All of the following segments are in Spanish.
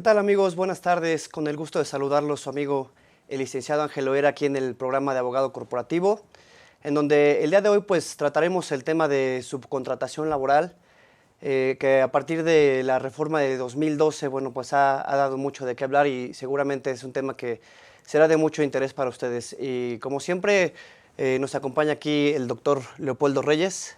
¿Qué tal, amigos? Buenas tardes. Con el gusto de saludarlos, su amigo el licenciado Ángel Loera, aquí en el programa de Abogado Corporativo, en donde el día de hoy pues trataremos el tema de subcontratación laboral, que a partir de la reforma de 2012, bueno, pues ha dado mucho de qué hablar y seguramente es un tema que será de mucho interés para ustedes. Y como siempre, nos acompaña aquí el doctor Leopoldo Reyes.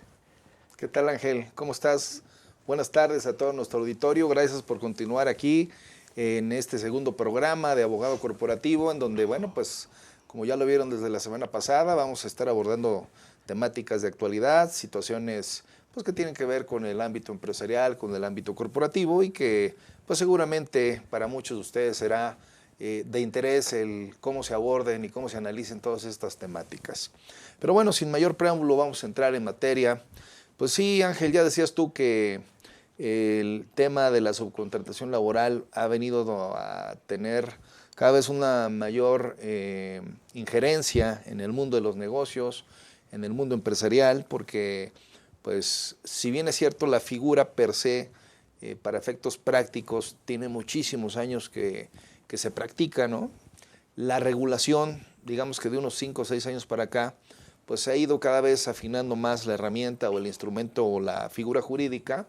¿Qué tal, Ángel? ¿Cómo estás? Buenas tardes a todo nuestro auditorio. Gracias por continuar aquí en este segundo programa de Abogado Corporativo, en donde, bueno, pues como ya lo vieron desde la semana pasada, vamos a estar abordando temáticas de actualidad, situaciones pues que tienen que ver con el ámbito empresarial, con el ámbito corporativo y que pues seguramente para muchos de ustedes será de interés el cómo se aborden y cómo se analicen todas estas temáticas. Pero bueno, sin mayor preámbulo vamos a entrar en materia. Pues sí, Ángel, ya decías tú que el tema de la subcontratación laboral ha venido a tener cada vez una mayor injerencia en el mundo de los negocios, en el mundo empresarial, porque pues si bien es cierto la figura per se, para efectos prácticos, tiene muchísimos años que se practica, ¿no? La regulación, digamos que de unos 5 o 6 años para acá, pues se ha ido cada vez afinando más la herramienta o el instrumento o la figura jurídica,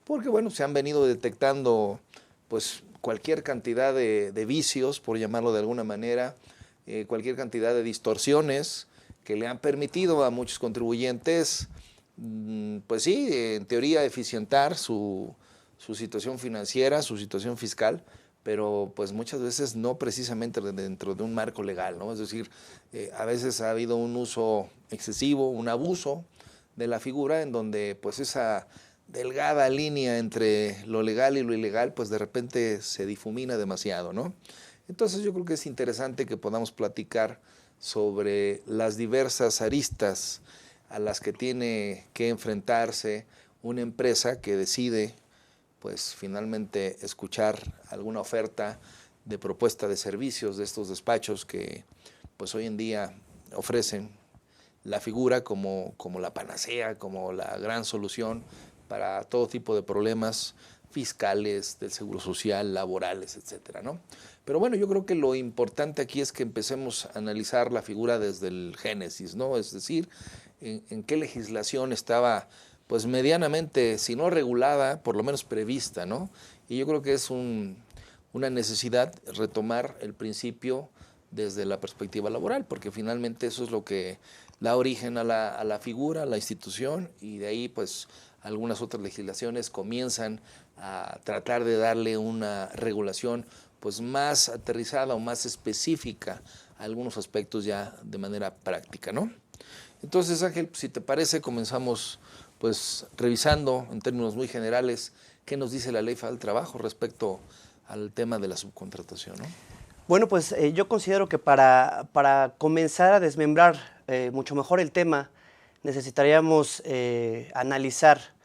porque bueno, se han venido detectando pues cualquier cantidad de vicios, por llamarlo de alguna manera, cualquier cantidad de distorsiones que le han permitido a muchos contribuyentes, pues sí, en teoría eficientar su situación financiera, su situación fiscal, pero pues muchas veces no precisamente dentro de un marco legal, ¿no? Es decir, a veces ha habido un uso excesivo, un abuso de la figura en donde pues esa delgada línea entre lo legal y lo ilegal pues de repente se difumina demasiado, ¿no? Entonces yo creo que es interesante que podamos platicar sobre las diversas aristas a las que tiene que enfrentarse una empresa que decide pues finalmente escuchar alguna oferta de propuesta de servicios de estos despachos que pues hoy en día ofrecen la figura como la panacea, como la gran solución para todo tipo de problemas fiscales, del seguro social, laborales, etcétera, ¿no? Pero bueno, yo creo que lo importante aquí es que empecemos a analizar la figura desde el génesis, ¿no? Es decir, en qué legislación estaba pues medianamente, si no regulada, por lo menos prevista, ¿no? Y yo creo que es una necesidad retomar el principio desde la perspectiva laboral, porque finalmente eso es lo que da origen a la figura, a la institución, y de ahí pues algunas otras legislaciones comienzan a tratar de darle una regulación pues más aterrizada o más específica a algunos aspectos ya de manera práctica, ¿no? Entonces, Ángel, si te parece, comenzamos pues revisando en términos muy generales qué nos dice la Ley Federal del Trabajo respecto al tema de la subcontratación, ¿no? Bueno, pues yo considero que para comenzar a desmembrar mucho mejor el tema, necesitaríamos analizar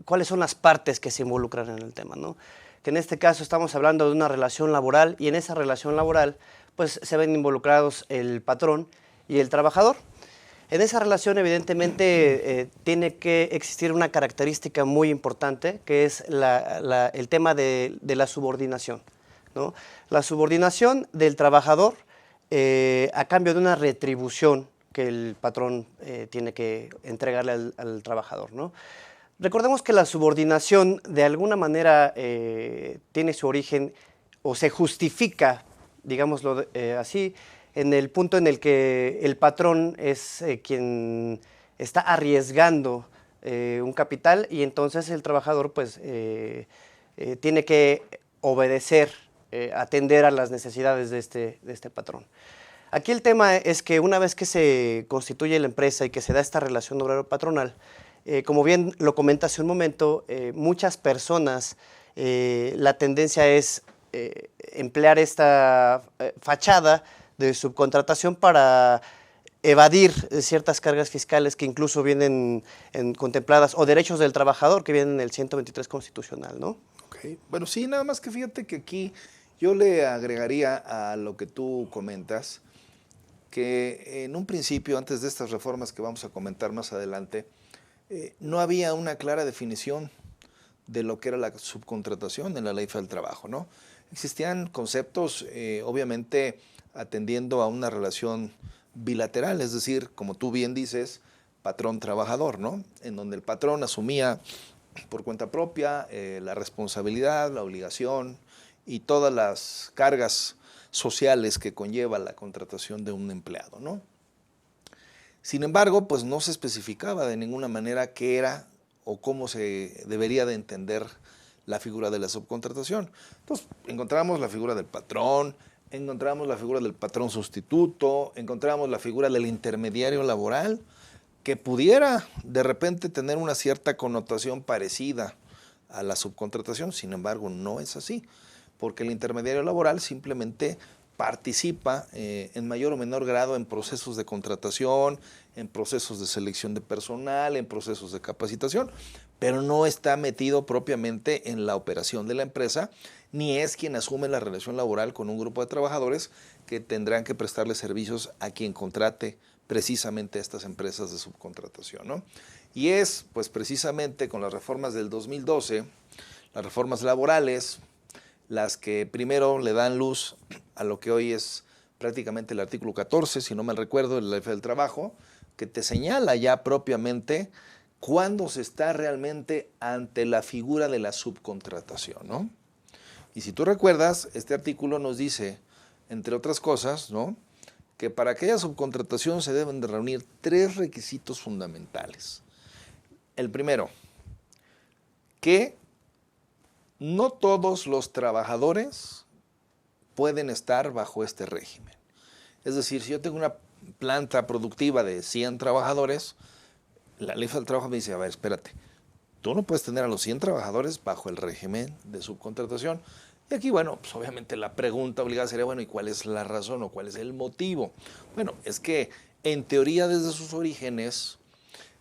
cuáles son las partes que se involucran en el tema, ¿no? Que en este caso estamos hablando de una relación laboral y en esa relación laboral pues se ven involucrados el patrón y el trabajador. En esa relación, evidentemente, tiene que existir una característica muy importante, que es el tema de la subordinación, ¿no? La subordinación del trabajador a cambio de una retribución que el patrón tiene que entregarle al trabajador, ¿no? Recordemos que la subordinación, de alguna manera, tiene su origen o se justifica, digámoslo así, en el punto en el que el patrón es quien está arriesgando un capital y entonces el trabajador pues tiene que obedecer, atender a las necesidades de este patrón. Aquí el tema es que una vez que se constituye la empresa y que se da esta relación obrero-patronal, como bien lo comenté hace un momento, muchas personas, la tendencia es emplear esta fachada de subcontratación para evadir ciertas cargas fiscales que incluso vienen contempladas, o derechos del trabajador que vienen en el 123 constitucional, ¿no? Okay. Bueno, sí, nada más que fíjate que aquí yo le agregaría a lo que tú comentas, que en un principio, antes de estas reformas que vamos a comentar más adelante, no había una clara definición de lo que era la subcontratación en la Ley Federal del Trabajo, ¿no? Existían conceptos, obviamente, atendiendo a una relación bilateral, es decir, como tú bien dices, patrón-trabajador, ¿no? En donde el patrón asumía por cuenta propia la responsabilidad, la obligación y todas las cargas sociales que conlleva la contratación de un empleado, ¿no? Sin embargo, pues no se especificaba de ninguna manera qué era o cómo se debería de entender la figura de la subcontratación. Entonces, encontramos la figura del patrón, encontramos la figura del patrón sustituto, encontramos la figura del intermediario laboral, que pudiera de repente tener una cierta connotación parecida a la subcontratación, sin embargo no es así, porque el intermediario laboral simplemente participa en mayor o menor grado en procesos de contratación, en procesos de selección de personal, en procesos de capacitación, pero no está metido propiamente en la operación de la empresa, ni es quien asume la relación laboral con un grupo de trabajadores que tendrán que prestarle servicios a quien contrate precisamente estas empresas de subcontratación, ¿no? Y es pues precisamente con las reformas del 2012, las reformas laborales, las que primero le dan luz a lo que hoy es prácticamente el artículo 14, si no mal recuerdo, de la Ley Federal del Trabajo, que te señala ya propiamente cuándo se está realmente ante la figura de la subcontratación, ¿no? Y si tú recuerdas, este artículo nos dice, entre otras cosas, ¿no?, que para aquella subcontratación se deben de reunir 3 requisitos fundamentales. El primero, que no todos los trabajadores pueden estar bajo este régimen. Es decir, si yo tengo una planta productiva de 100 trabajadores, la Ley Federal del Trabajo me dice, a ver, espérate, tú no puedes tener a los 100 trabajadores bajo el régimen de subcontratación. Y aquí, bueno, pues obviamente la pregunta obligada sería, bueno, ¿y cuál es la razón o cuál es el motivo? Bueno, es que en teoría desde sus orígenes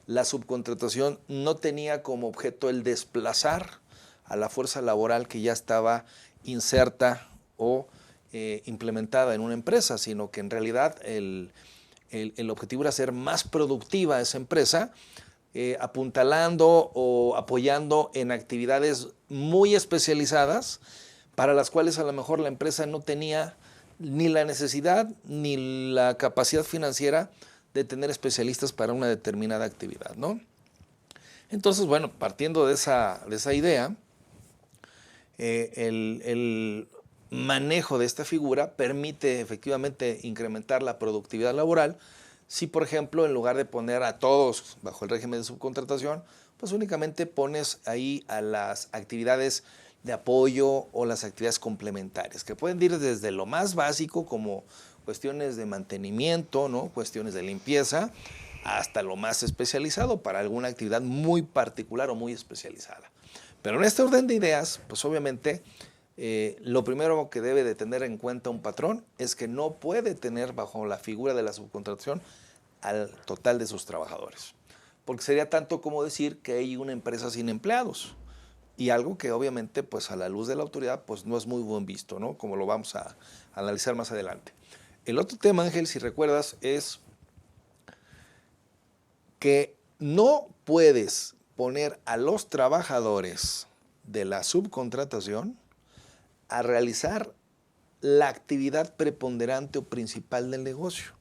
la subcontratación no tenía como objeto el desplazar a la fuerza laboral que ya estaba inserta o implementada en una empresa, sino que en realidad el objetivo era hacer más productiva esa empresa, apuntalando o apoyando en actividades muy especializadas para las cuales a lo mejor la empresa no tenía ni la necesidad ni la capacidad financiera de tener especialistas para una determinada actividad, ¿no? Entonces, bueno, partiendo de esa idea, el manejo de esta figura permite efectivamente incrementar la productividad laboral si, por ejemplo, en lugar de poner a todos bajo el régimen de subcontratación, pues únicamente pones ahí a las actividades de apoyo o las actividades complementarias, que pueden ir desde lo más básico como cuestiones de mantenimiento, ¿no?, cuestiones de limpieza, hasta lo más especializado para alguna actividad muy particular o muy especializada. Pero en este orden de ideas, pues obviamente lo primero que debe de tener en cuenta un patrón es que no puede tener bajo la figura de la subcontratación al total de sus trabajadores, porque sería tanto como decir que hay una empresa sin empleados, y algo que obviamente pues a la luz de la autoridad pues no es muy buen visto, ¿no?, como lo vamos a analizar más adelante. El otro tema, Ángel, si recuerdas, es que no puedes poner a los trabajadores de la subcontratación a realizar la actividad preponderante o principal del negocio,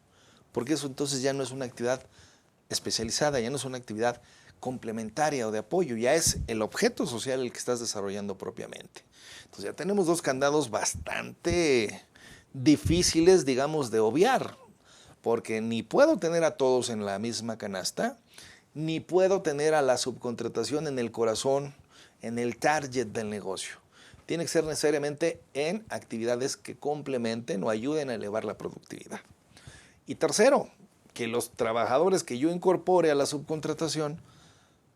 porque eso entonces ya no es una actividad especializada, ya no es una actividad complementaria o de apoyo, ya es el objeto social el que estás desarrollando propiamente. Entonces ya tenemos 2 candados bastante difíciles, digamos, de obviar, porque ni puedo tener a todos en la misma canasta, ni puedo tener a la subcontratación en el corazón, en el target del negocio. Tiene que ser necesariamente en actividades que complementen o ayuden a elevar la productividad. Y tercero, que los trabajadores que yo incorpore a la subcontratación,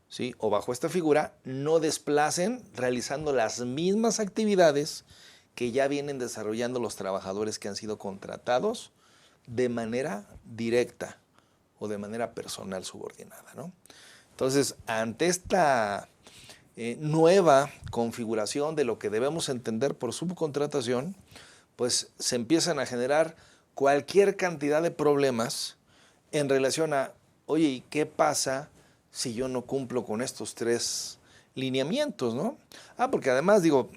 ¿sí?, o bajo esta figura, no desplacen realizando las mismas actividades que ya vienen desarrollando los trabajadores que han sido contratados de manera directa o de manera personal subordinada, ¿no? Entonces, ante esta nueva configuración de lo que debemos entender por subcontratación, pues se empiezan a generar cualquier cantidad de problemas en relación a, oye, ¿y qué pasa si yo no cumplo con estos 3 lineamientos, ¿no? Porque además, digo,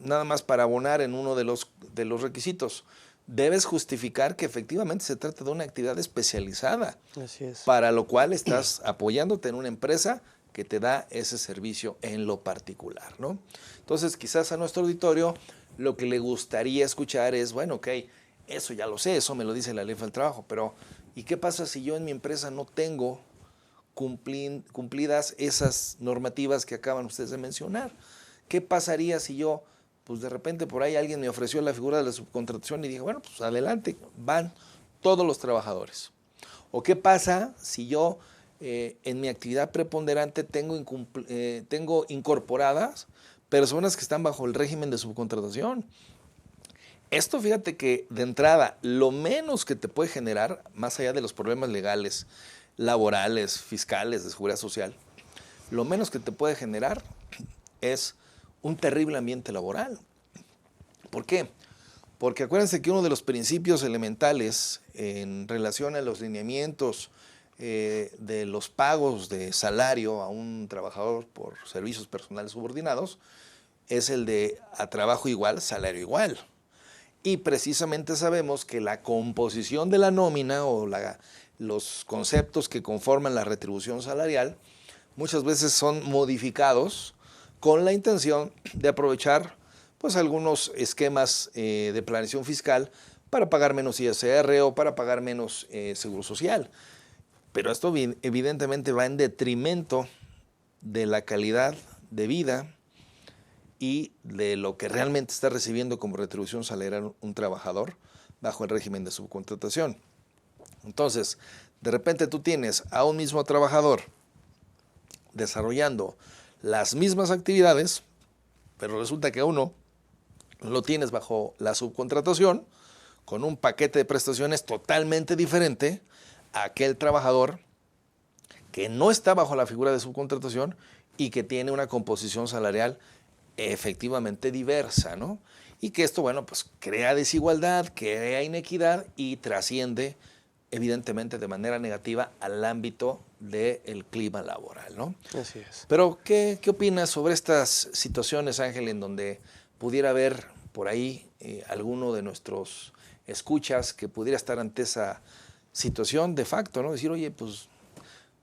nada más para abonar en uno de los requisitos, debes justificar que efectivamente se trata de una actividad especializada, Así es. para lo cual estás apoyándote en una empresa que te da ese servicio en lo particular, ¿no? Entonces, quizás a nuestro auditorio lo que le gustaría escuchar es, bueno, ok, eso ya lo sé, eso me lo dice la ley del trabajo, pero ¿y qué pasa si yo en mi empresa no tengo cumplidas esas normativas que acaban ustedes de mencionar? ¿Qué pasaría si yo, pues de repente por ahí alguien me ofreció la figura de la subcontratación y dije, bueno, pues adelante, van todos los trabajadores? ¿O qué pasa si yo en mi actividad preponderante tengo incorporadas personas que están bajo el régimen de subcontratación? Esto, fíjate que de entrada, lo menos que te puede generar, más allá de los problemas legales, laborales, fiscales, de seguridad social, lo menos que te puede generar es un terrible ambiente laboral. ¿Por qué? Porque acuérdense que uno de los principios elementales en relación a los lineamientos de los pagos de salario a un trabajador por servicios personales subordinados es el de a trabajo igual, salario igual. Y precisamente sabemos que la composición de la nómina o los conceptos que conforman la retribución salarial muchas veces son modificados con la intención de aprovechar pues algunos esquemas de planeación fiscal para pagar menos ISR o para pagar menos seguro social. Pero esto evidentemente va en detrimento de la calidad de vida y de lo que realmente está recibiendo como retribución salarial un trabajador bajo el régimen de subcontratación. Entonces, de repente tú tienes a un mismo trabajador desarrollando las mismas actividades, pero resulta que uno lo tienes bajo la subcontratación con un paquete de prestaciones totalmente diferente a aquel trabajador que no está bajo la figura de subcontratación y que tiene una composición salarial efectivamente diversa, ¿no? Y que esto, bueno, pues crea desigualdad, crea inequidad y trasciende evidentemente de manera negativa al ámbito del clima laboral, ¿no? Así es. Pero, ¿qué opinas sobre estas situaciones, Ángel, en donde pudiera haber por ahí alguno de nuestros escuchas que pudiera estar ante esa situación de facto, ¿no? Decir, oye, pues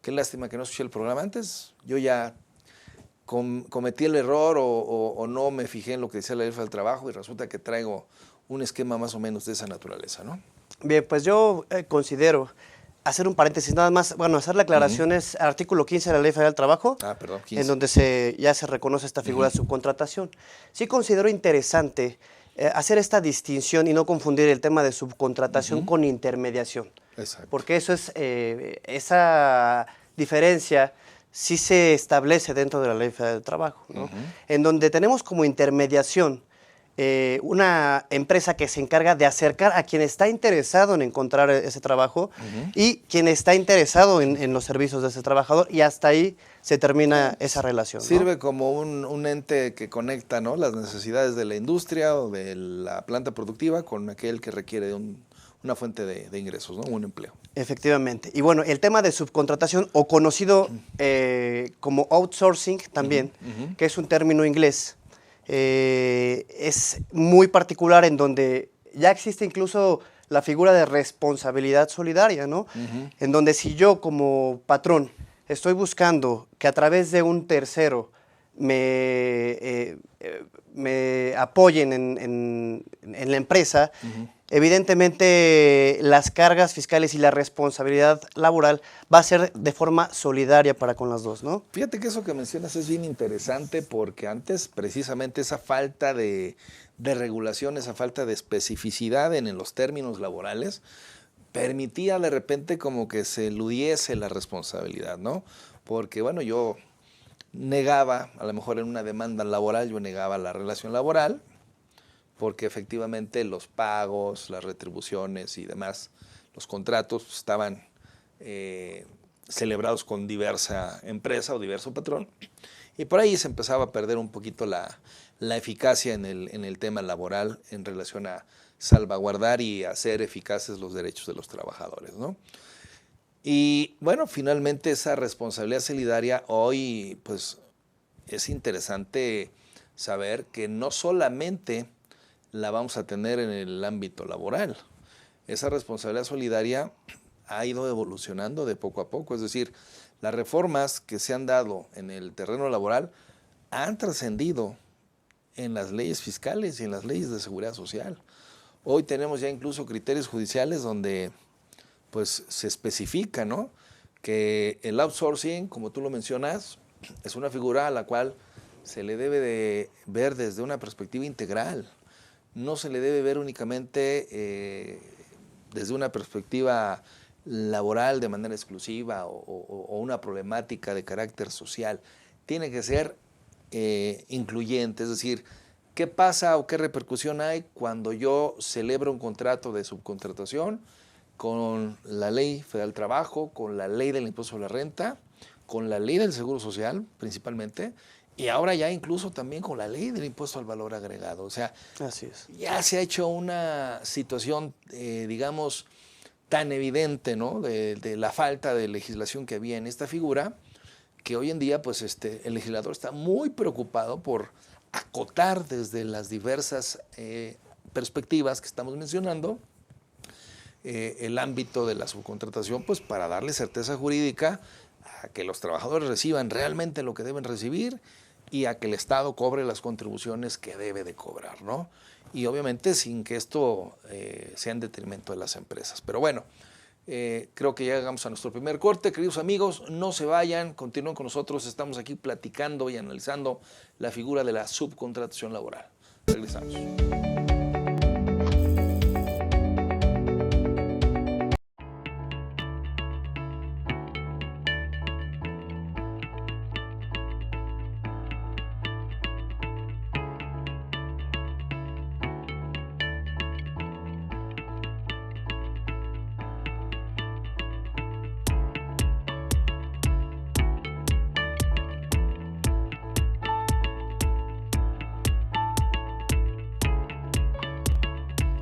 qué lástima que no escuché el programa antes, yo ya cometí el error o no me fijé en lo que decía la ley del trabajo y resulta que traigo un esquema más o menos de esa naturaleza, ¿no? Bien, pues yo considero hacer un paréntesis nada más, bueno, hacer la aclaración es artículo 15 de la Ley Federal del Trabajo, Perdón, 15. en donde ya se reconoce esta figura de subcontratación. Sí considero interesante hacer esta distinción y no confundir el tema de subcontratación con intermediación. Exacto. Porque eso es, esa diferencia sí se establece dentro de la Ley Federal del Trabajo, ¿no? En donde tenemos como intermediación una empresa que se encarga de acercar a quien está interesado en encontrar ese trabajo y quien está interesado en los servicios de ese trabajador, y hasta ahí se termina esa relación, ¿no? Sirve como un ente que conecta, ¿no?, las necesidades de la industria o de la planta productiva con aquel que requiere de una fuente de ingresos, ¿no?, un empleo. Efectivamente. Y bueno, el tema de subcontratación, o conocido como outsourcing también, que es un término inglés, es muy particular, en donde ya existe incluso la figura de responsabilidad solidaria, ¿no? En donde si yo como patrón estoy buscando que a través de un tercero me apoyen en la empresa, evidentemente las cargas fiscales y la responsabilidad laboral va a ser de forma solidaria para con las dos, ¿no? Fíjate que eso que mencionas es bien interesante, porque antes precisamente esa falta de regulación, esa falta de especificidad en los términos laborales permitía de repente como que se eludiese la responsabilidad, ¿no? Porque bueno, yo negaba, a lo mejor en una demanda laboral, yo negaba la relación laboral, porque efectivamente los pagos, las retribuciones y demás, los contratos estaban celebrados con diversa empresa o diverso patrón, y por ahí se empezaba a perder un poquito la eficacia en el tema laboral en relación a salvaguardar y hacer eficaces los derechos de los trabajadores, ¿no? Y bueno, finalmente esa responsabilidad solidaria hoy pues es interesante saber que no solamente la vamos a tener en el ámbito laboral. Esa responsabilidad solidaria ha ido evolucionando de poco a poco, es decir, las reformas que se han dado en el terreno laboral han trascendido en las leyes fiscales y en las leyes de seguridad social. Hoy tenemos ya incluso criterios judiciales donde pues se especifica, ¿no?, que el outsourcing, como tú lo mencionas, es una figura a la cual se le debe de ver desde una perspectiva integral. No se le debe ver únicamente desde una perspectiva laboral de manera exclusiva o una problemática de carácter social. Tiene que ser incluyente, es decir, ¿qué pasa o qué repercusión hay cuando yo celebro un contrato de subcontratación con la Ley Federal del Trabajo, con la Ley del Impuesto sobre la Renta, con la Ley del Seguro Social principalmente, y ahora ya incluso también con la Ley del Impuesto al Valor Agregado? O sea, Así es. ya se ha hecho una situación, digamos, tan evidente, ¿no?, de la falta de legislación que había en esta figura, que hoy en día pues el legislador está muy preocupado por acotar desde las diversas perspectivas que estamos mencionando el ámbito de la subcontratación, pues para darle certeza jurídica a que los trabajadores reciban realmente lo que deben recibir y a que el Estado cobre las contribuciones que debe de cobrar, ¿no? Y obviamente sin que esto sea en detrimento de las empresas. Pero bueno, creo que ya llegamos a nuestro primer corte. Queridos amigos, no se vayan, continúen con nosotros. Estamos aquí platicando y analizando la figura de la subcontratación laboral. Regresamos.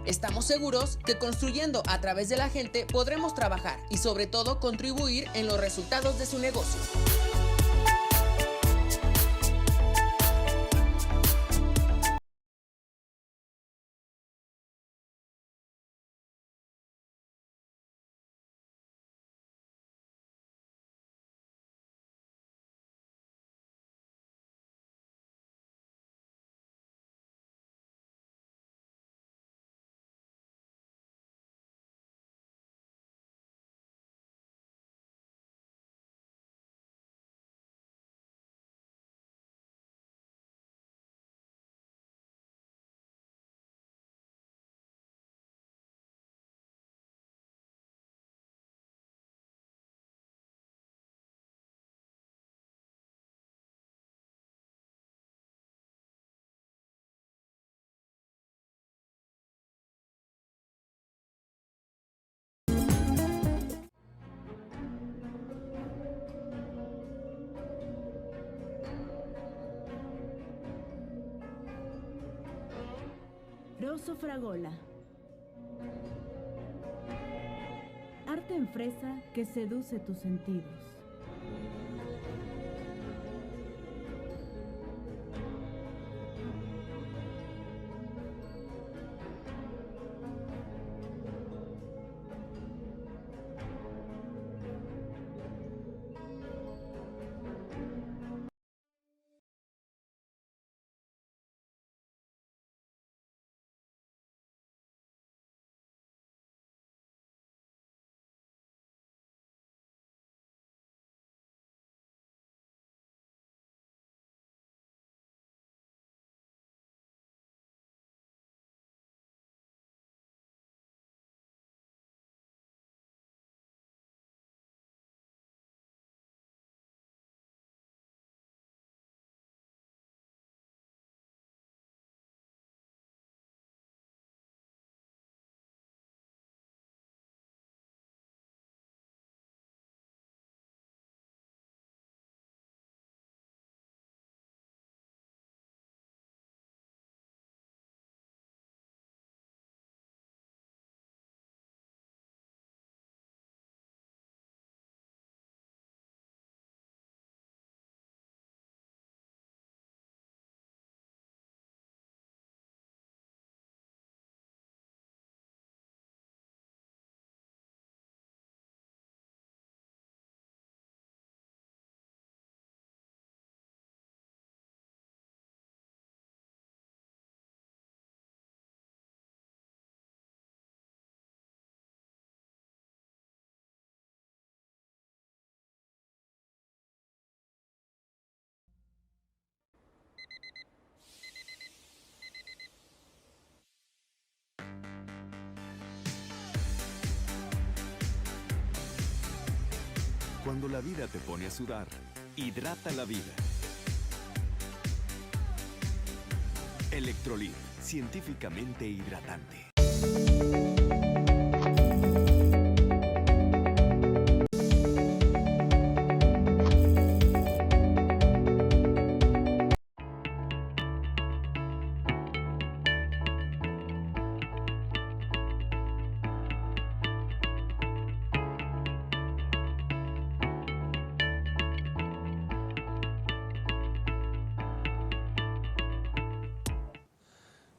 Estamos seguros que construyendo a través de la gente podremos trabajar y sobre todo contribuir en los resultados de su negocio. Rosso Fragola. Arte en fresa que seduce tus sentidos. Cuando la vida te pone a sudar, hidrata la vida. Electrolit, científicamente hidratante.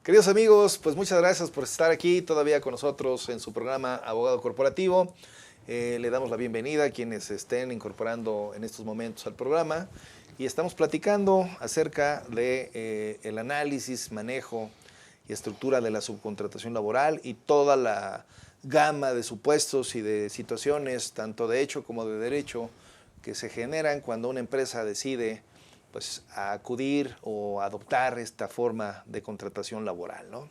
Queridos amigos, pues muchas gracias por estar aquí todavía con nosotros en su programa Abogado Corporativo. Le damos la bienvenida a quienes se estén incorporando en estos momentos al programa y estamos platicando acerca de el análisis, manejo y estructura de la subcontratación laboral y toda la gama de supuestos y de situaciones, tanto de hecho como de derecho, que se generan cuando una empresa decide pues a acudir o adoptar esta forma de contratación laboral, ¿no?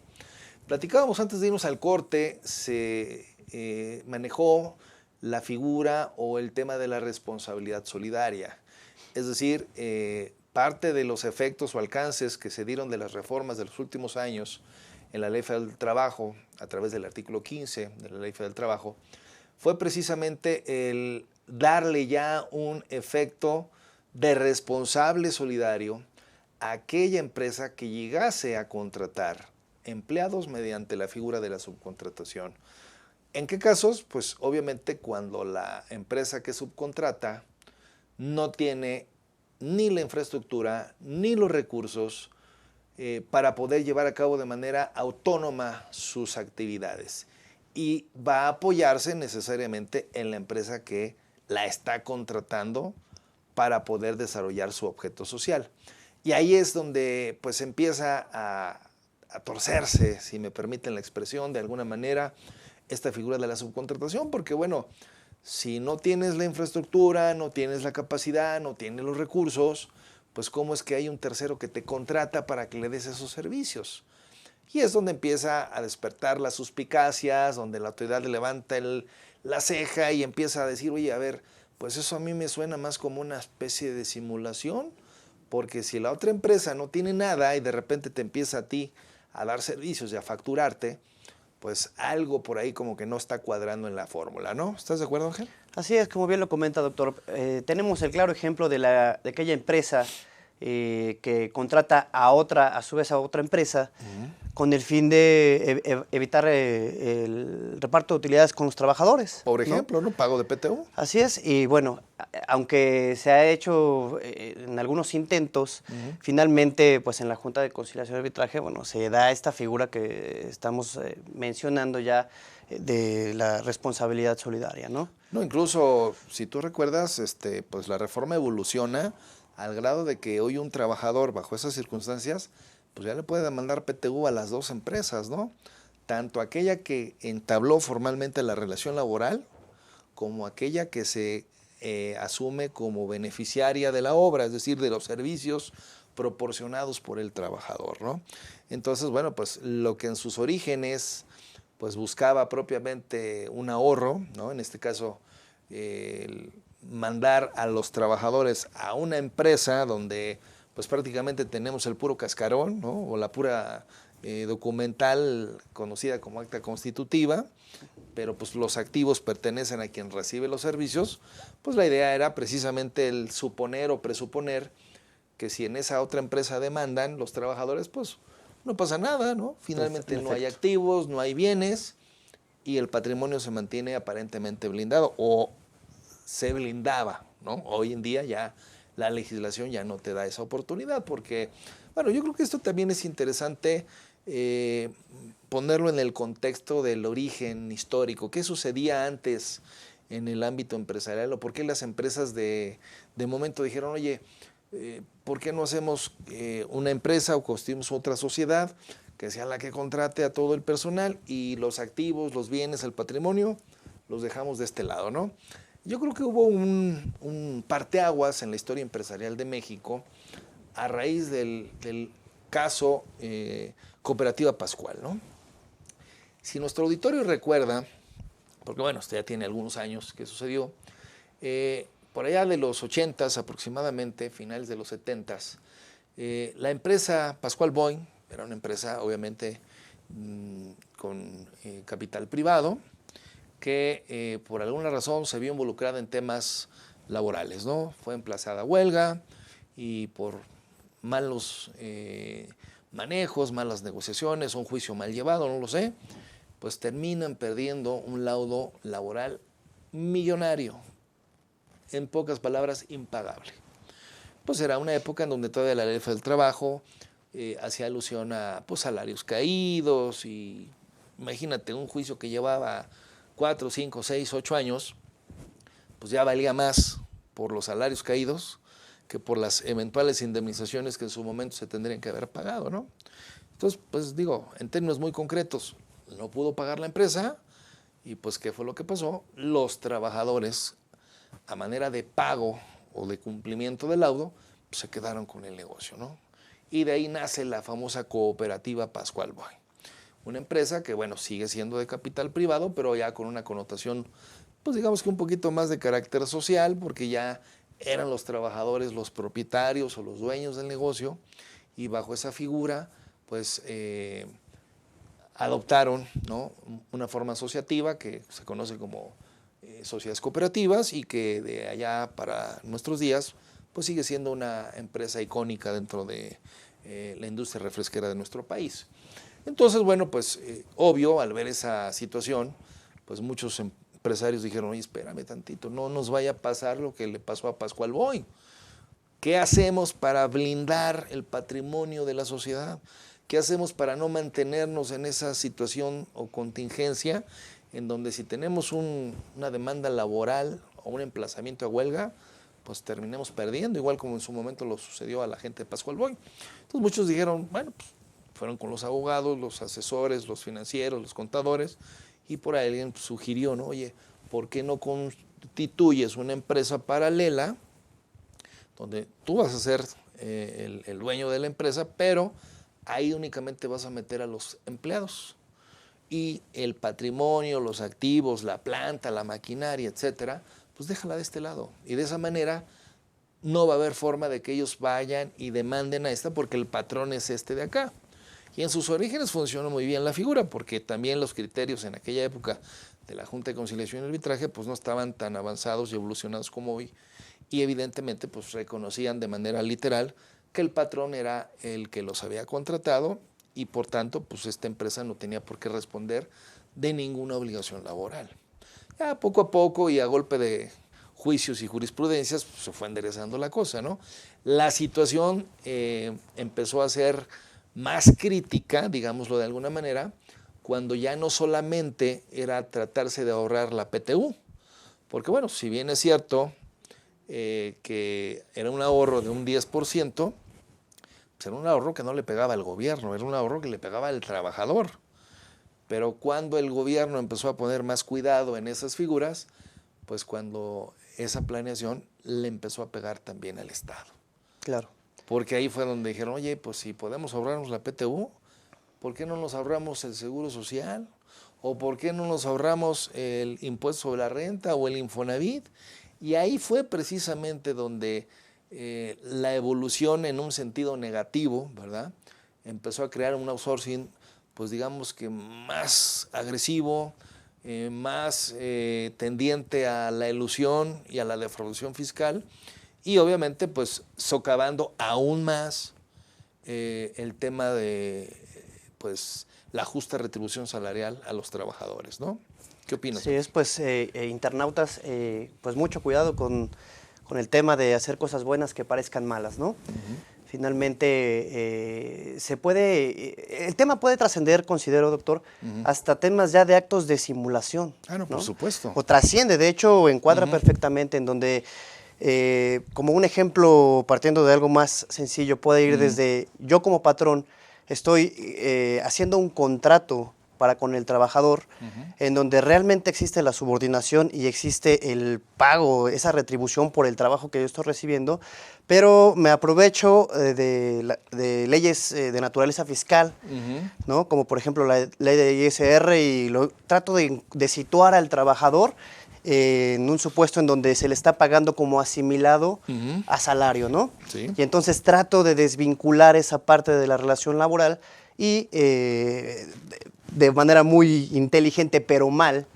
Platicábamos antes de irnos al corte, se manejó la figura o el tema de la responsabilidad solidaria, es decir, parte de los efectos o alcances que se dieron de las reformas de los últimos años en la Ley Federal del Trabajo, a través del artículo 15 de la Ley Federal del Trabajo, fue precisamente el darle ya un efecto de responsable solidario a aquella empresa que llegase a contratar empleados mediante la figura de la subcontratación. ¿En qué casos? Pues obviamente cuando la empresa que subcontrata no tiene ni la infraestructura ni los recursos para poder llevar a cabo de manera autónoma sus actividades y va a apoyarse necesariamente en la empresa que la está contratando para poder desarrollar su objeto social. Y ahí es donde pues empieza a torcerse, si me permiten la expresión, de alguna manera, esta figura de la subcontratación, porque bueno, si no tienes la infraestructura, no tienes la capacidad, no tienes los recursos, pues cómo es que hay un tercero que te contrata para que le des esos servicios. Y es donde empieza a despertar las suspicacias, donde la autoridad le levanta la ceja y empieza a decir, oye, a ver, pues eso a mí me suena más como una especie de simulación, porque si la otra empresa no tiene nada y de repente te empieza a ti a dar servicios y a facturarte, pues algo por ahí como que no está cuadrando en la fórmula, ¿no? ¿Estás de acuerdo, Ángel? Así es, como bien lo comenta, doctor. Tenemos el claro ejemplo de aquella empresa que contrata a su vez a otra empresa, con el fin de evitar el reparto de utilidades con los trabajadores. Por ejemplo, ¿no? Pago de PTU. Así es, y bueno, aunque se ha hecho en algunos intentos, finalmente, pues en la Junta de Conciliación y Arbitraje, bueno, se da esta figura que estamos mencionando ya de la responsabilidad solidaria, ¿no? No, incluso, si tú recuerdas, pues la reforma evoluciona al grado de que hoy un trabajador bajo esas circunstancias pues ya le puede demandar PTU a las dos empresas, ¿no? Tanto aquella que entabló formalmente la relación laboral como aquella que se asume como beneficiaria de la obra, es decir, de los servicios proporcionados por el trabajador, ¿no? Entonces, bueno, pues lo que en sus orígenes pues buscaba propiamente un ahorro, ¿no? En este caso, mandar a los trabajadores a una empresa donde pues prácticamente tenemos el puro cascarón, ¿no? O la pura documental conocida como acta constitutiva, pero pues los activos pertenecen a quien recibe los servicios, pues la idea era precisamente el suponer o presuponer que si en esa otra empresa demandan los trabajadores, pues no pasa nada, ¿no? Finalmente no hay activos, no hay bienes y el patrimonio se mantiene aparentemente blindado o se blindaba, ¿no? Hoy en día ya la legislación ya no te da esa oportunidad porque, bueno, yo creo que esto también es interesante ponerlo en el contexto del origen histórico. ¿Qué sucedía antes en el ámbito empresarial o por qué las empresas de momento dijeron, oye, ¿por qué no hacemos una empresa o constituimos otra sociedad que sea la que contrate a todo el personal y los activos, los bienes, el patrimonio, los dejamos de este lado, ¿no? Yo creo que hubo un parteaguas en la historia empresarial de México a raíz del caso Cooperativa Pascual, ¿no? Si nuestro auditorio recuerda, porque bueno, esto ya tiene algunos años que sucedió, por allá de los 80s aproximadamente, finales de los 70s, la empresa Pascual Boing era una empresa obviamente con capital privado que por alguna razón se vio involucrada en temas laborales, ¿no? Fue emplazada a huelga y por malos manejos, malas negociaciones, un juicio mal llevado, no lo sé, pues terminan perdiendo un laudo laboral millonario, en pocas palabras, impagable. Pues era una época en donde todavía la ley del trabajo hacía alusión a pues, salarios caídos y imagínate un juicio que llevaba 4, 5, 6, 8 años, pues ya valía más por los salarios caídos que por las eventuales indemnizaciones que en su momento se tendrían que haber pagado, ¿no? Entonces, pues digo, en términos muy concretos, no pudo pagar la empresa y pues ¿qué fue lo que pasó? Los trabajadores, a manera de pago o de cumplimiento del laudo, pues, se quedaron con el negocio, ¿no? Y de ahí nace la famosa cooperativa Pascual Boing. Una empresa que, bueno, sigue siendo de capital privado, pero ya con una connotación, pues digamos que un poquito más de carácter social, porque ya eran los trabajadores los propietarios o los dueños del negocio, y bajo esa figura, pues adoptaron, ¿no?, una forma asociativa que se conoce como sociedades cooperativas y que de allá para nuestros días, pues sigue siendo una empresa icónica dentro de la industria refresquera de nuestro país. Entonces, bueno, pues obvio, al ver esa situación, pues muchos empresarios dijeron, oye, espérame tantito, no nos vaya a pasar lo que le pasó a Pascual Boing. ¿Qué hacemos para blindar el patrimonio de la sociedad? ¿Qué hacemos para no mantenernos en esa situación o contingencia en donde si tenemos una demanda laboral o un emplazamiento a huelga, pues terminemos perdiendo, igual como en su momento lo sucedió a la gente de Pascual Boing? Entonces muchos dijeron, bueno, pues fueron con los abogados, los asesores, los financieros, los contadores, y por ahí alguien sugirió, ¿no? Oye, ¿por qué no constituyes una empresa paralela donde tú vas a ser el dueño de la empresa, pero ahí únicamente vas a meter a los empleados? Y el patrimonio, los activos, la planta, la maquinaria, etcétera, pues déjala de este lado. Y de esa manera no va a haber forma de que ellos vayan y demanden a esta porque el patrón es este de acá. Y en sus orígenes funcionó muy bien la figura, porque también los criterios en aquella época de la Junta de Conciliación y Arbitraje pues no estaban tan avanzados y evolucionados como hoy. Y evidentemente pues reconocían de manera literal que el patrón era el que los había contratado y por tanto pues esta empresa no tenía por qué responder de ninguna obligación laboral. Ya poco a poco y a golpe de juicios y jurisprudencias pues, se fue enderezando la cosa, ¿no? La situación empezó a ser más crítica, digámoslo de alguna manera, cuando ya no solamente era tratarse de ahorrar la PTU, porque bueno, si bien es cierto que era un ahorro de un 10%, pues era un ahorro que no le pegaba al gobierno, era un ahorro que le pegaba al trabajador. Pero cuando el gobierno empezó a poner más cuidado en esas figuras, pues cuando esa planeación le empezó a pegar también al Estado. Claro. Porque ahí fue donde dijeron, oye, pues si podemos ahorrarnos la PTU, ¿por qué no nos ahorramos el Seguro Social? ¿O por qué no nos ahorramos el impuesto sobre la renta o el Infonavit? Y ahí fue precisamente donde la evolución en un sentido negativo, ¿verdad?, empezó a crear un outsourcing, pues digamos que más agresivo, más tendiente a la elusión y a la defraudación fiscal, y obviamente pues socavando aún más el tema de pues la justa retribución salarial a los trabajadores, ¿no? ¿Qué opinas? Sí, es pues internautas, pues mucho cuidado con el tema de hacer cosas buenas que parezcan malas, ¿no? Finalmente, el tema puede trascender, considero, doctor, hasta temas ya de actos de simulación. Ah, no, por supuesto. O trasciende, de hecho, encuadra perfectamente en donde, como un ejemplo, partiendo de algo más sencillo, puede ir desde yo como patrón estoy haciendo un contrato para con el trabajador, en donde realmente existe la subordinación y existe el pago, esa retribución por el trabajo que yo estoy recibiendo, pero me aprovecho de leyes de naturaleza fiscal, ¿no? Como por ejemplo la ley de ISR, y trato de situar al trabajador en un supuesto en donde se le está pagando como asimilado a salario, ¿no? Sí. Y entonces trato de desvincular esa parte de la relación laboral y de manera muy inteligente, pero mal,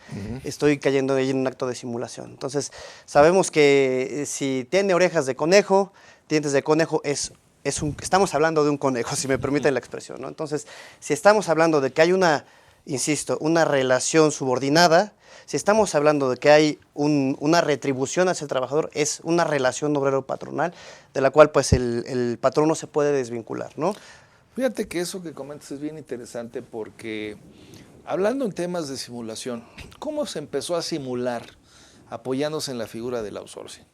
estoy cayendo ahí en un acto de simulación. Entonces, sabemos que si tiene orejas de conejo, dientes de conejo, estamos hablando de un conejo, si me permite la expresión, ¿no? Entonces, si estamos hablando de que hay insisto, una relación subordinada, si estamos hablando de que hay una retribución hacia el trabajador, es una relación obrero-patronal, de la cual pues el patrón no se puede desvincular, ¿no? Fíjate que eso que comentas es bien interesante porque hablando en temas de simulación, ¿cómo se empezó a simular apoyándose en la figura del outsourcing?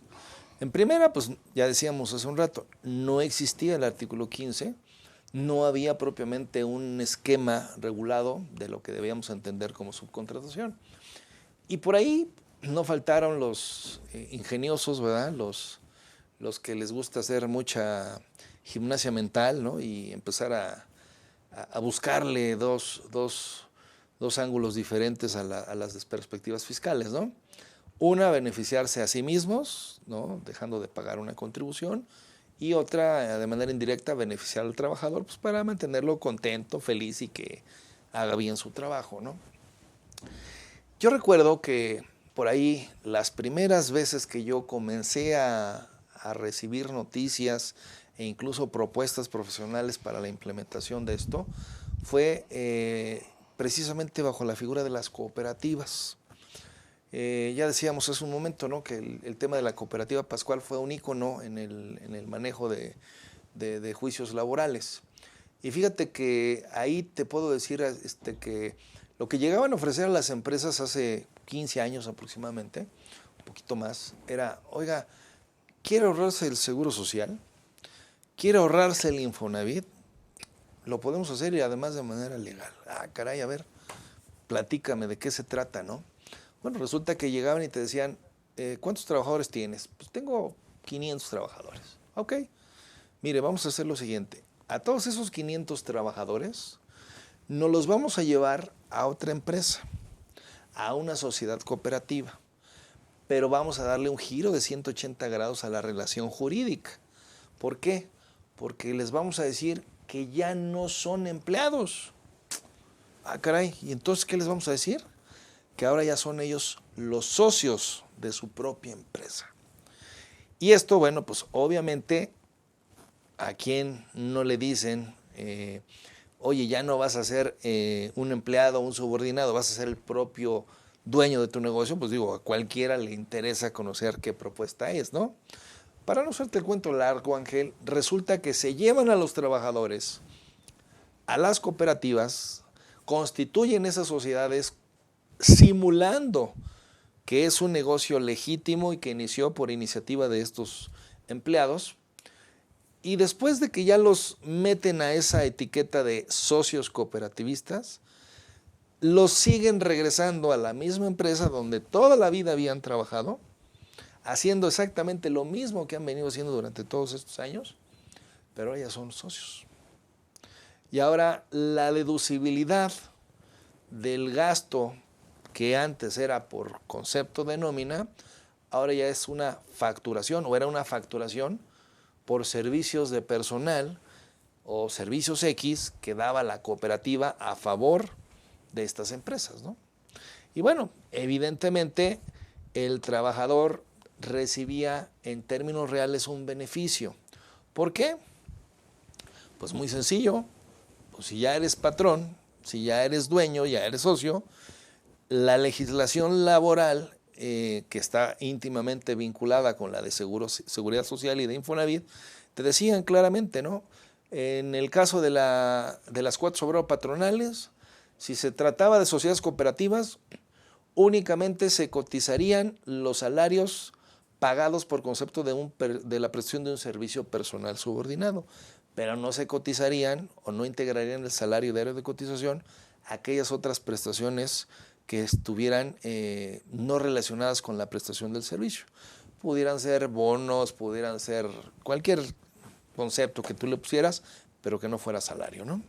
En primera, pues ya decíamos hace un rato, no existía el artículo 15, no había propiamente un esquema regulado de lo que debíamos entender como subcontratación. Y por ahí no faltaron los ingeniosos, ¿verdad? Los que les gusta hacer mucha gimnasia mental, ¿no? Y empezar a buscarle dos ángulos diferentes a las perspectivas fiscales, ¿no? Una, beneficiarse a sí mismos, ¿no? Dejando de pagar una contribución, y otra, de manera indirecta, beneficiar al trabajador pues, para mantenerlo contento, feliz y que haga bien su trabajo, ¿no? Yo recuerdo que por ahí las primeras veces que yo comencé a recibir noticias e incluso propuestas profesionales para la implementación de esto fue precisamente bajo la figura de las cooperativas. Ya decíamos hace un momento, ¿no? Que el tema de la cooperativa Pascual fue un ícono en el manejo de juicios laborales. Y fíjate que ahí te puedo decir que lo que llegaban a ofrecer a las empresas hace 15 años aproximadamente, un poquito más, era, oiga, ¿quiere ahorrarse el seguro social? ¿Quiere ahorrarse el Infonavit? Lo podemos hacer y además de manera legal. Ah, caray, a ver, platícame de qué se trata, ¿no? Bueno, resulta que llegaban y te decían, ¿cuántos trabajadores tienes? Pues tengo 500 trabajadores. Ok, mire, vamos a hacer lo siguiente. A todos esos 500 trabajadores nos los vamos a llevar a otra empresa, a una sociedad cooperativa, pero vamos a darle un giro de 180 grados a la relación jurídica. ¿Por qué? Porque les vamos a decir que ya no son empleados. Ah, caray, ¿y entonces qué les vamos a decir? Que ahora ya son ellos los socios de su propia empresa. Y esto, bueno, pues obviamente a quien no le dicen, oye, ya no vas a ser un empleado o un subordinado, vas a ser el propio dueño de tu negocio, pues digo, a cualquiera le interesa conocer qué propuesta es, ¿no? Para no hacerte el cuento largo, Ángel, resulta que se llevan a los trabajadores a las cooperativas, constituyen esas sociedades simulando que es un negocio legítimo y que inició por iniciativa de estos empleados, y después de que ya los meten a esa etiqueta de socios cooperativistas, los siguen regresando a la misma empresa donde toda la vida habían trabajado, haciendo exactamente lo mismo que han venido haciendo durante todos estos años, pero ahora ya son socios. Y ahora la deducibilidad del gasto que antes era por concepto de nómina, ahora ya es una facturación, o era una facturación por servicios de personal o servicios X que daba la cooperativa a favor de estas empresas, ¿no? Y bueno, evidentemente el trabajador recibía en términos reales un beneficio. ¿Por qué? Pues muy sencillo, pues si ya eres patrón, si ya eres dueño, ya eres socio, la legislación laboral que está íntimamente vinculada con la de Seguridad Social y de Infonavit, te decían claramente, ¿no? En el caso de las cuotas obrero-patronales, si se trataba de sociedades cooperativas, únicamente se cotizarían los salarios pagados por concepto de la prestación de un servicio personal subordinado, pero no se cotizarían o no integrarían el salario diario de cotización aquellas otras prestaciones que estuvieran no relacionadas con la prestación del servicio. Pudieran ser bonos, pudieran ser cualquier concepto que tú le pusieras, pero que no fuera salario, ¿no?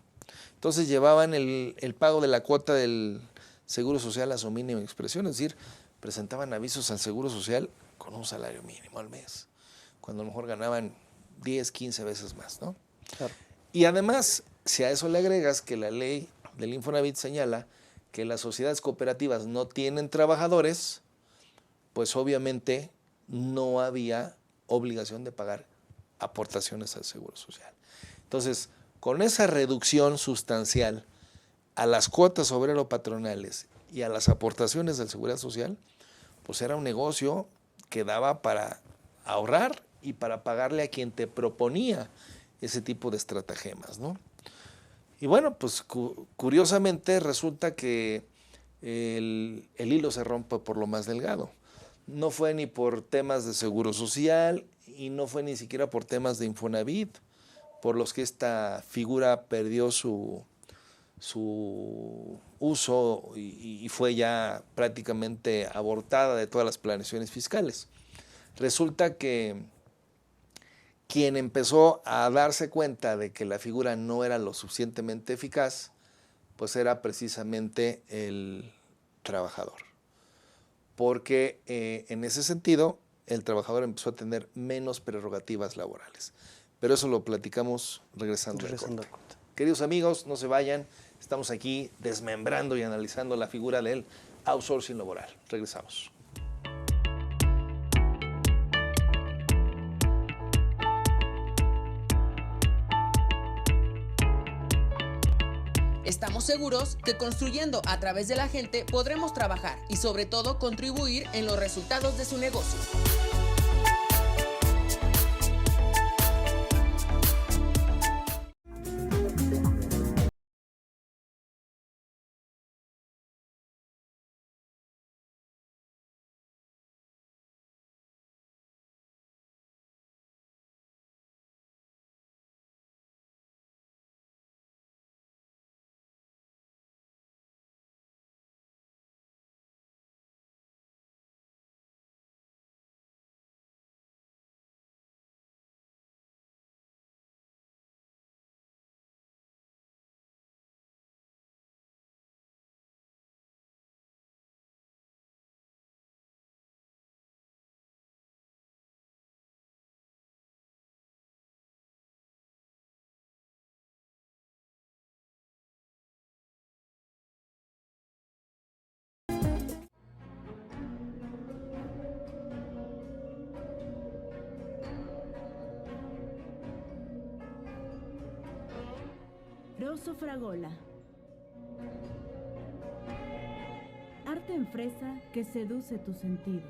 Entonces llevaban el pago de la cuota del Seguro Social a su mínima expresión, es decir, presentaban avisos al Seguro Social con un salario mínimo al mes, cuando a lo mejor ganaban 10, 15 veces más, ¿no? Claro. Y además, si a eso le agregas que la ley del Infonavit señala que las sociedades cooperativas no tienen trabajadores, pues obviamente no había obligación de pagar aportaciones al Seguro Social. Entonces, con esa reducción sustancial a las cuotas obrero-patronales y a las aportaciones del Seguridad Social, pues era un negocio que daba para ahorrar y para pagarle a quien te proponía ese tipo de estratagemas, ¿no? Y bueno, pues curiosamente resulta que el hilo se rompe por lo más delgado. No fue ni por temas de seguro social y no fue ni siquiera por temas de Infonavit, por los que esta figura perdió su uso y fue ya prácticamente abortada de todas las planeaciones fiscales. Resulta que quien empezó a darse cuenta de que la figura no era lo suficientemente eficaz, pues era precisamente el trabajador. Porque en ese sentido, el trabajador empezó a tener menos prerrogativas laborales. Pero eso lo platicamos regresando al corte. Queridos amigos, no se vayan. Estamos aquí desmembrando y analizando la figura del outsourcing laboral. Regresamos. Estamos seguros que construyendo a través de la gente podremos trabajar y sobre todo contribuir en los resultados de su negocio. Rosso Fragola. Arte en fresa que seduce tus sentidos.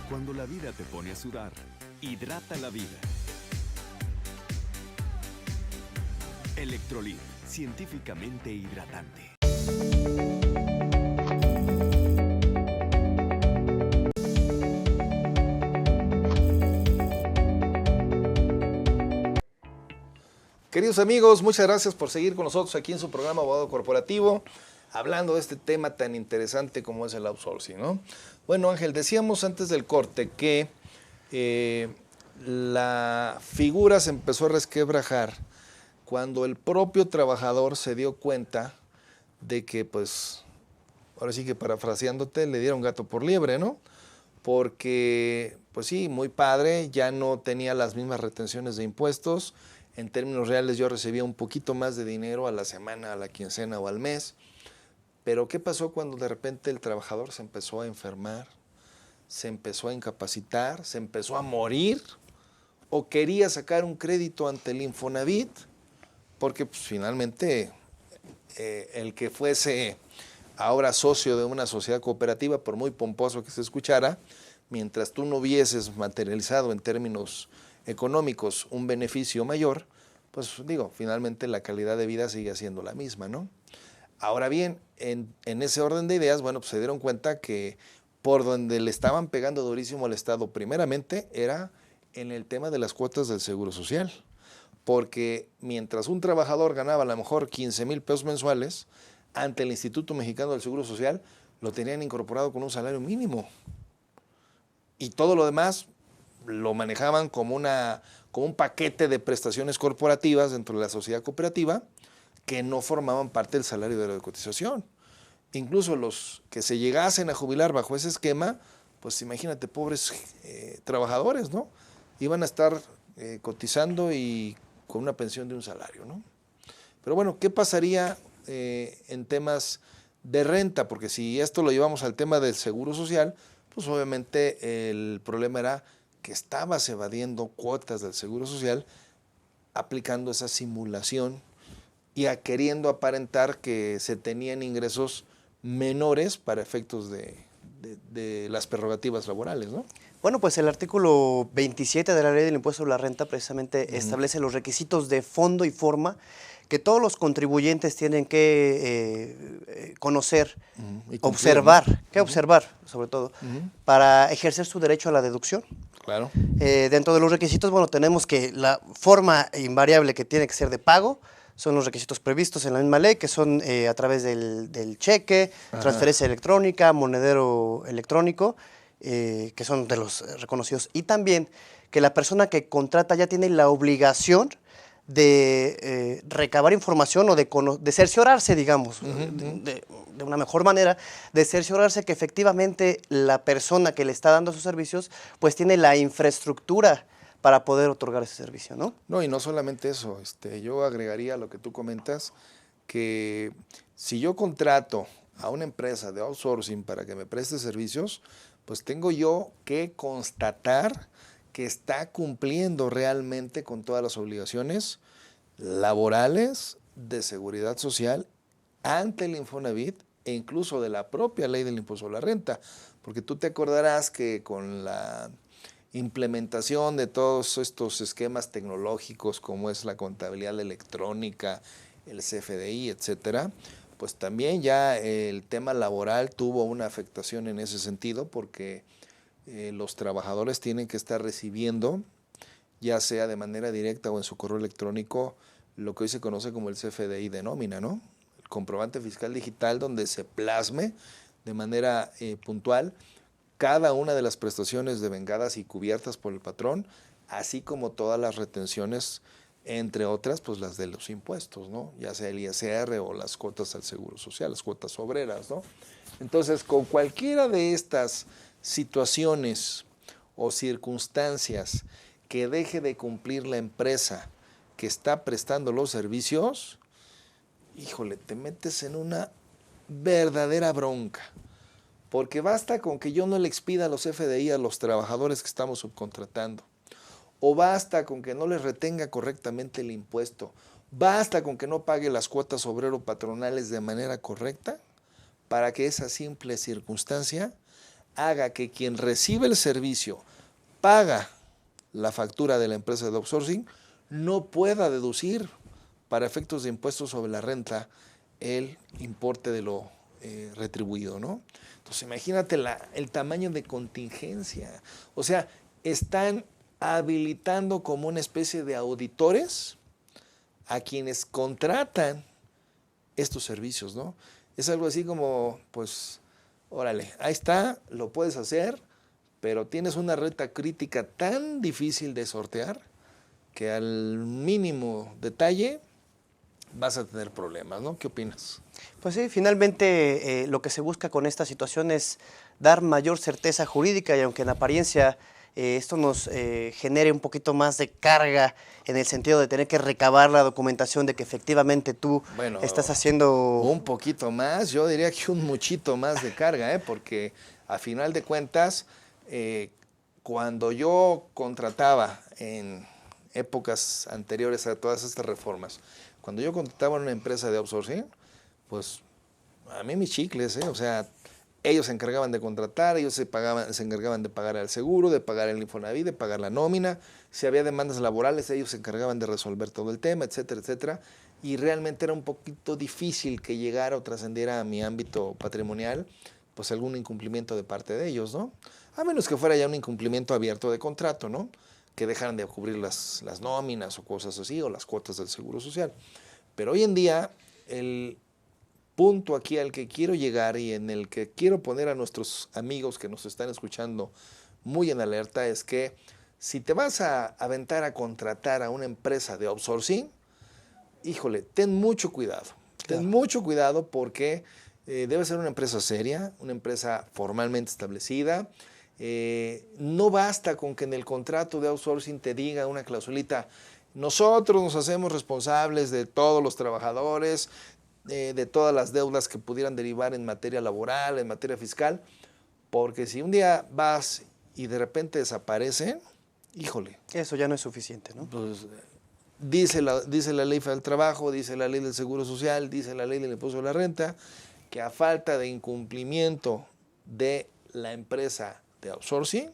Cuando la vida te pone a sudar, hidrata la vida. Electrolit, científicamente hidratante. Queridos amigos, muchas gracias por seguir con nosotros aquí en su programa Abogado Corporativo, hablando de este tema tan interesante como es el outsourcing, ¿no? Bueno, Ángel, decíamos antes del corte que la figura se empezó a resquebrajar cuando el propio trabajador se dio cuenta de que, pues, ahora sí que parafraseándote, le dieron gato por liebre, ¿no? Porque, pues sí, muy padre, ya no tenía las mismas retenciones de impuestos. En términos reales yo recibía un poquito más de dinero a la semana, a la quincena o al mes. Pero ¿qué pasó cuando de repente el trabajador se empezó a enfermar, se empezó a incapacitar, se empezó a morir o quería sacar un crédito ante el Infonavit? Porque pues, finalmente el que fuese ahora socio de una sociedad cooperativa, por muy pomposo que se escuchara, mientras tú no hubieses materializado en términos económicos un beneficio mayor, pues digo, finalmente la calidad de vida sigue siendo la misma, ¿no? Ahora bien, en ese orden de ideas, bueno, pues se dieron cuenta que por donde le estaban pegando durísimo al Estado, primeramente, era en el tema de las cuotas del Seguro Social. Porque mientras un trabajador ganaba a lo mejor 15,000 pesos mensuales, ante el Instituto Mexicano del Seguro Social lo tenían incorporado con un salario mínimo. Y todo lo demás lo manejaban como un paquete de prestaciones corporativas dentro de la sociedad cooperativa que no formaban parte del salario de la cotización. Incluso los que se llegasen a jubilar bajo ese esquema, pues imagínate, pobres trabajadores, ¿no? Iban a estar cotizando y con una pensión de un salario, ¿no? Pero bueno, ¿qué pasaría en temas de renta? Porque si esto lo llevamos al tema del seguro social, pues obviamente el problema era que estabas evadiendo cuotas del seguro social aplicando esa simulación y queriendo aparentar que se tenían ingresos menores para efectos de las prerrogativas laborales, ¿no? Bueno, pues el artículo 27 de la Ley del Impuesto a la Renta precisamente establece los requisitos de fondo y forma que todos los contribuyentes tienen que conocer, Y cumplir, observar, ¿no? observar sobre todo, para ejercer su derecho a la deducción. Claro. Dentro de los requisitos, bueno, tenemos que la forma invariable que tiene que ser de pago son los requisitos previstos en la misma ley, que son a través del cheque, transferencia electrónica, monedero electrónico, que son de los reconocidos. Y también que la persona que contrata ya tiene la obligación de recabar información o de cerciorarse, digamos, de una mejor manera, de cerciorarse que efectivamente la persona que le está dando sus servicios, pues tiene la infraestructura para poder otorgar ese servicio, ¿no? No, y no solamente eso, yo agregaría a lo que tú comentas, que si yo contrato a una empresa de outsourcing para que me preste servicios, pues tengo yo que constatar que está cumpliendo realmente con todas las obligaciones laborales, de seguridad social, ante el Infonavit e incluso de la propia ley del impuesto a la renta. Porque tú te acordarás que con la implementación de todos estos esquemas tecnológicos como es la contabilidad electrónica, el CFDI, etcétera, pues también ya el tema laboral tuvo una afectación en ese sentido porque los trabajadores tienen que estar recibiendo, ya sea de manera directa o en su correo electrónico, lo que hoy se conoce como el CFDI de nómina, ¿no? El comprobante fiscal digital donde se plasme de manera puntual cada una de las prestaciones devengadas y cubiertas por el patrón, así como todas las retenciones, entre otras, pues las de los impuestos, ¿no? Ya sea el ISR o las cuotas al Seguro Social, las cuotas obreras, ¿no? Entonces, con cualquiera de estas situaciones o circunstancias que deje de cumplir la empresa que está prestando los servicios, híjole, te metes en una verdadera bronca. Porque basta con que yo no le expida los FDI a los trabajadores que estamos subcontratando. O basta con que no les retenga correctamente el impuesto. Basta con que no pague las cuotas obrero-patronales de manera correcta para que esa simple circunstancia haga que quien recibe el servicio paga la factura de la empresa de outsourcing, no pueda deducir para efectos de impuestos sobre la renta el importe de lo retribuido, ¿no? Entonces imagínate el tamaño de contingencia. O sea, están habilitando como una especie de auditores a quienes contratan estos servicios, ¿no? Es algo así como, pues, órale, ahí está, lo puedes hacer, pero tienes una reta crítica tan difícil de sortear que al mínimo detalle vas a tener problemas, ¿no? ¿Qué opinas? Pues sí, finalmente lo que se busca con esta situación es dar mayor certeza jurídica y aunque en apariencia esto nos genere un poquito más de carga en el sentido de tener que recabar la documentación de que efectivamente tú estás haciendo... Un poquito más, yo diría que un muchito más de carga, porque a final de cuentas, cuando yo contrataba en épocas anteriores a todas estas reformas, cuando yo contrataba una empresa de outsourcing, pues a mí mis chicles, o sea, ellos se encargaban de contratar, ellos se encargaban de pagar el seguro, de pagar el Infonavit, de pagar la nómina, si había demandas laborales, ellos se encargaban de resolver todo el tema, etcétera, etcétera, y realmente era un poquito difícil que llegara o trascendiera a mi ámbito patrimonial, pues algún incumplimiento de parte de ellos, ¿no? A menos que fuera ya un incumplimiento abierto de contrato, ¿no? Que dejaran de cubrir las nóminas o cosas así, o las cuotas del Seguro Social. Pero hoy en día, el punto aquí al que quiero llegar y en el que quiero poner a nuestros amigos que nos están escuchando muy en alerta es que si te vas a aventar a contratar a una empresa de outsourcing, híjole, ten mucho cuidado. Claro. Ten mucho cuidado porque debe ser una empresa seria, una empresa formalmente establecida. No basta con que en el contrato de outsourcing te diga una clausulita, nosotros nos hacemos responsables de todos los trabajadores, de todas las deudas que pudieran derivar en materia laboral, en materia fiscal, porque si un día vas y de repente desaparece, híjole. Eso ya no es suficiente, ¿no? Pues, dice la ley del trabajo, dice la ley del seguro social, dice la ley del impuesto de la renta, que a falta de incumplimiento de la empresa de outsourcing,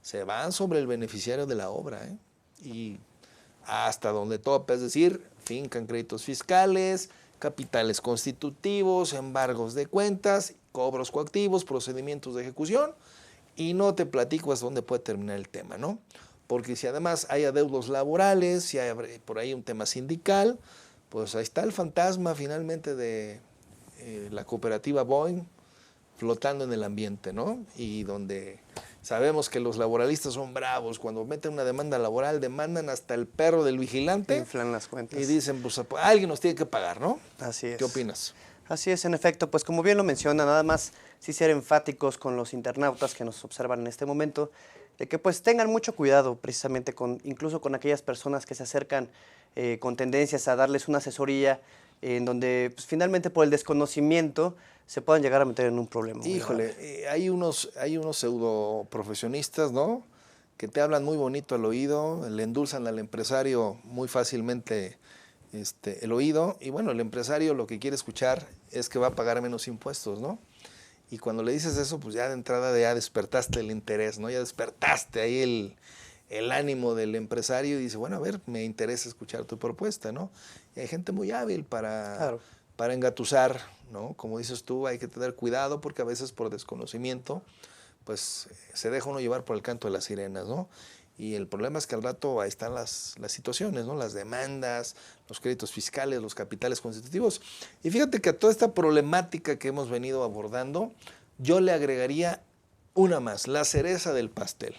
se van sobre el beneficiario de la obra, y hasta donde topa, es decir, fincan créditos fiscales, capitales constitutivos, embargos de cuentas, cobros coactivos, procedimientos de ejecución, y no te platico hasta dónde puede terminar el tema, ¿no? Porque si además hay adeudos laborales, si hay por ahí un tema sindical, pues ahí está el fantasma finalmente de la cooperativa Boeing flotando en el ambiente, ¿no? Y donde sabemos que los laboralistas son bravos, cuando meten una demanda laboral, demandan hasta el perro del vigilante. Inflan las cuentas. Y dicen, pues alguien nos tiene que pagar, ¿no? Así es. ¿Qué opinas? Así es, en efecto, pues como bien lo menciona, nada más sí ser enfáticos con los internautas que nos observan en este momento, de que pues tengan mucho cuidado precisamente incluso con aquellas personas que se acercan con tendencias a darles una asesoría en donde pues, finalmente por el desconocimiento se puedan llegar a meter en un problema. Híjole, hay unos pseudo profesionistas, ¿no? Que te hablan muy bonito al oído, le endulzan al empresario muy fácilmente el oído, y bueno, el empresario lo que quiere escuchar es que va a pagar menos impuestos, ¿no? Y cuando le dices eso, pues ya de entrada ya despertaste el interés, ¿no? Ya despertaste ahí el ánimo del empresario y dice, bueno, a ver, me interesa escuchar tu propuesta, ¿no? Y hay gente muy hábil para engatusar, ¿no? Como dices tú, hay que tener cuidado porque a veces por desconocimiento, pues se deja uno llevar por el canto de las sirenas, ¿no? Y el problema es que al rato ahí están las situaciones, ¿no? Las demandas, los créditos fiscales, los capitales constitutivos. Y fíjate que a toda esta problemática que hemos venido abordando, yo le agregaría una más, la cereza del pastel.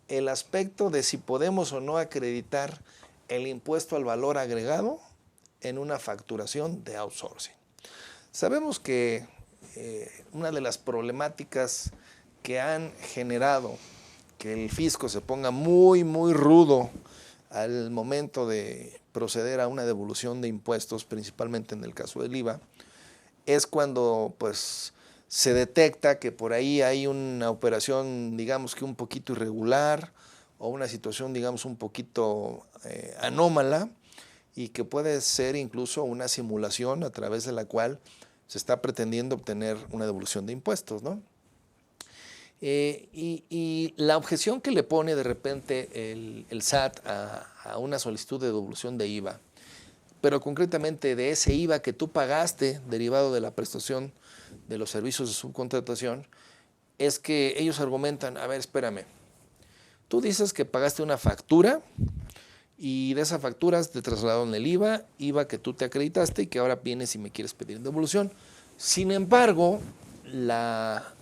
El aspecto de si podemos o no acreditar el impuesto al valor agregado en una facturación de outsourcing. Sabemos que una de las problemáticas que han generado que el fisco se ponga muy, muy rudo al momento de proceder a una devolución de impuestos, principalmente en el caso del IVA, es cuando pues se detecta que por ahí hay una operación, digamos que un poquito irregular o una situación, digamos, un poquito anómala y que puede ser incluso una simulación a través de la cual se está pretendiendo obtener una devolución de impuestos, ¿no? Y la objeción que le pone de repente el SAT a una solicitud de devolución de IVA, pero concretamente de ese IVA que tú pagaste derivado de la prestación de los servicios de subcontratación, es que ellos argumentan, a ver, espérame, tú dices que pagaste una factura y de esa factura te trasladaron el IVA que tú te acreditaste y que ahora vienes y me quieres pedir devolución. Sin embargo, la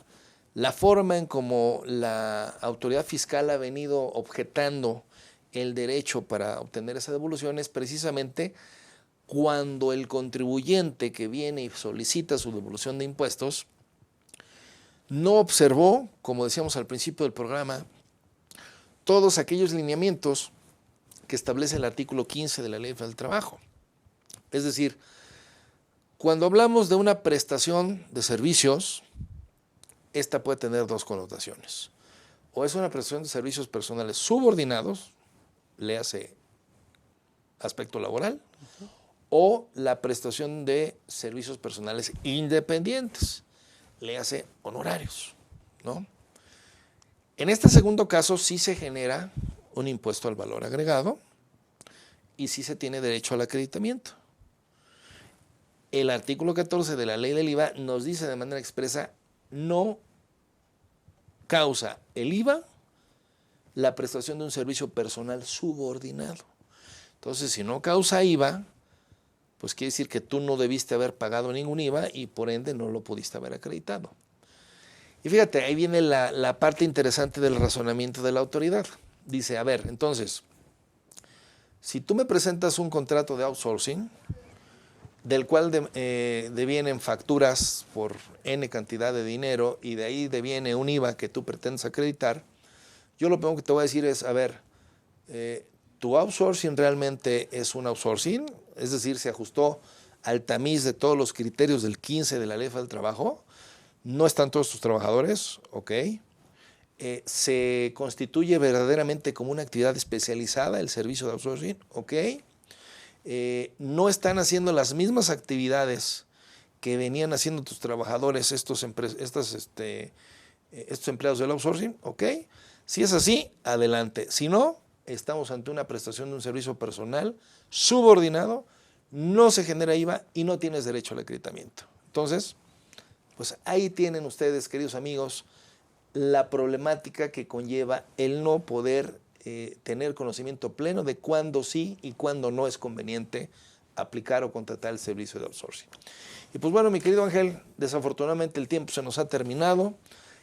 forma en como la autoridad fiscal ha venido objetando el derecho para obtener esa devolución es precisamente cuando el contribuyente que viene y solicita su devolución de impuestos no observó, como decíamos al principio del programa, todos aquellos lineamientos que establece el artículo 15 de la Ley Federal del Trabajo. Es decir, cuando hablamos de una prestación de servicios, esta puede tener dos connotaciones. O es una prestación de servicios personales subordinados, léase aspecto laboral, o la prestación de servicios personales independientes, léase honorarios, ¿no? En este segundo caso sí se genera un impuesto al valor agregado y sí se tiene derecho al acreditamiento. El artículo 14 de la Ley del IVA nos dice de manera expresa, no causa el IVA la prestación de un servicio personal subordinado. Entonces, si no causa IVA, pues quiere decir que tú no debiste haber pagado ningún IVA y por ende no lo pudiste haber acreditado. Y fíjate, ahí viene la parte interesante del razonamiento de la autoridad. Dice, a ver, entonces, si tú me presentas un contrato de outsourcing, del cual devienen facturas por N cantidad de dinero y de ahí deviene un IVA que tú pretendes acreditar, yo lo primero que te voy a decir es, a ver, ¿tu outsourcing realmente es un outsourcing? Es decir, ¿se ajustó al tamiz de todos los criterios del 15 de la Ley Federal del Trabajo? ¿No están todos tus trabajadores? Ok. ¿Se constituye verdaderamente como una actividad especializada el servicio de outsourcing? Ok. ¿No están haciendo las mismas actividades que venían haciendo tus trabajadores, estos empleados del outsourcing? Ok. Si es así, adelante. Si no, estamos ante una prestación de un servicio personal subordinado, no se genera IVA y no tienes derecho al acreditamiento. Entonces, pues ahí tienen ustedes, queridos amigos, la problemática que conlleva el no poder tener conocimiento pleno de cuándo sí y cuándo no es conveniente aplicar o contratar el servicio de outsourcing. Y pues bueno, mi querido Ángel, desafortunadamente el tiempo se nos ha terminado.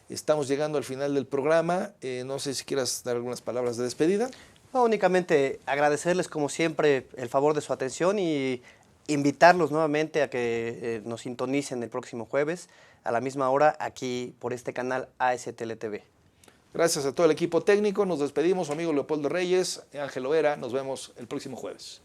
Estamos llegando al final del programa. No sé si quieras dar algunas palabras de despedida. No, únicamente agradecerles como siempre el favor de su atención y invitarlos nuevamente a que nos sintonicen el próximo jueves a la misma hora aquí por este canal ASTL TV. Gracias a todo el equipo técnico. Nos despedimos, su amigo Leopoldo Reyes, Ángel Loera. Nos vemos el próximo jueves.